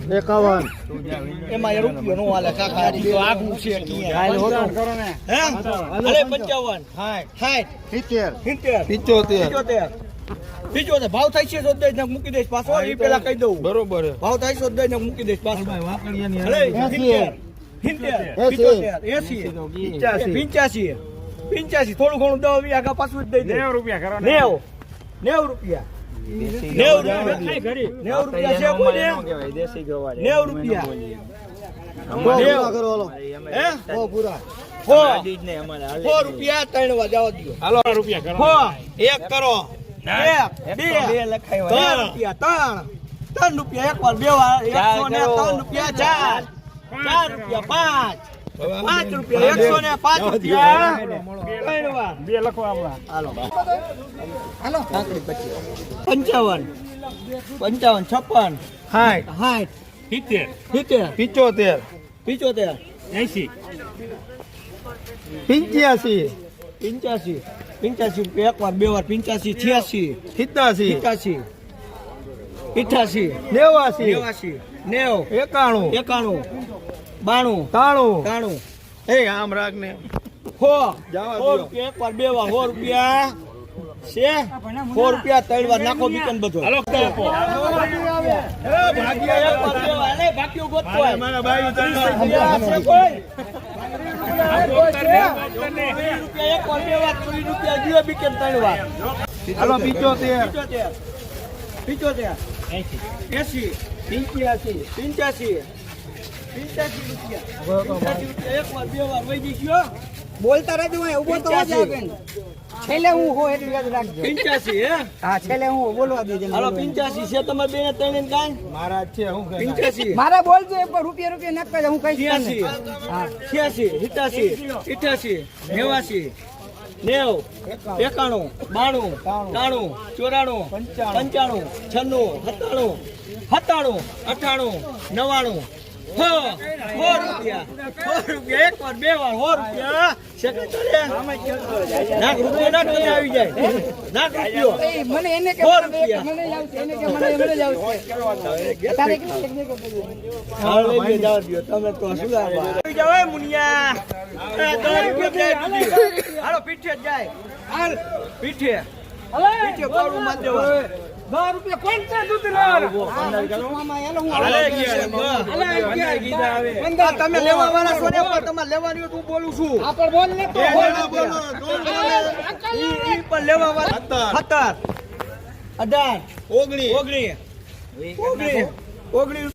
51 એમાં રૂપિયો નો હાલે કાકા તો આગું છે હાલ હોતો કરો ને હે અરે 55 60 70 75 ભાવ થાય છે તો દઈ ને મૂકી દઈશ પાછો એ પેલા કહી દઉં બરોબર ભાવ થાય છે તો દઈ ને મૂકી દઈશ પાછો વાકડિયાની અરે 85 થોડું ઘણું દવા વી આગા પાછું જ દઈ દે 90 રૂપિયા કરો 90 રૂપિયા 90 રૂપિયા છે કોઈ ને દેશી ગવા 90 રૂપિયા કરો હાલો હે ઓ પૂરા 4 રૂપિયા 3 વા જવા દો હાલો રૂપિયા કરો 1 કરો 1 2 લખાયો 3 રૂપિયા એક વાર બે વાર 103 રૂપિયા 4 રૂપિયા 5 રૂપિયા 105 રૂપિયા 3 વાર 2 લખો આપડા હાલો 55 56 60 75 75 80 85 રૂપિયા એક વાર બે વાર 85 86 87 88 89 89 91 91 92 93 93 એ આમ રાખ ને 100 રૂપિયા એક વાર બે વાર 100 રૂપિયા છે 100 રૂપિયા 3 વાર નાખો બીકન બધો હાલો આપો ભાગ્યા એક વાર બે વાર અરે ભાગ્યો ગોતતો હોય મારા ભાઈ છે કોઈ 20 રૂપિયા એક વાર બે વાર 30 રૂપિયા દિયો બીકન 3 વાર હાલો 75 75 80 85 રૂપિયા એક વાર બે વાર વહી ગયો બોલતા રહેજો હું ઉભો તો જ આવે ને છેલ્લે હું હો એટલું યાદ રાખજો 85 હે હા છેલ્લે હું બોલવા દેજો હાલો 85 છે તમારે બે ને ત્રણ ને કાંઈ મારા છે હું કહે 85 મારે બોલજો એક રૂપિયા નાખતા હું કઈ 86 હા 86 87 88 90 91 92 93 94 95 96 97 98 રૂપિયા એક વાર બે વાર 100 રૂપિયા નાખ રૂપિયા ના તમે આવી જાય નાખ રૂપિયો એ મને એને કે મને જાવ છે એને કે મને જાવ છે તારે કે હાલ લઈ જાવ દો તમે તો શું આવી જાવ એ મુનિયા 10 રૂપિયા હાલો પીઠે જાય હાલ પીઠે કોરું માં દેવા 10 રૂપિયા કોણ છે દૂધ મામા હેલો હું તમે લેવા વાળા છો ને તમારે લેવાની તું બોલું છું આપણ બોલ ને તો ઈ પણ લેવા વાળા 17 18 19 19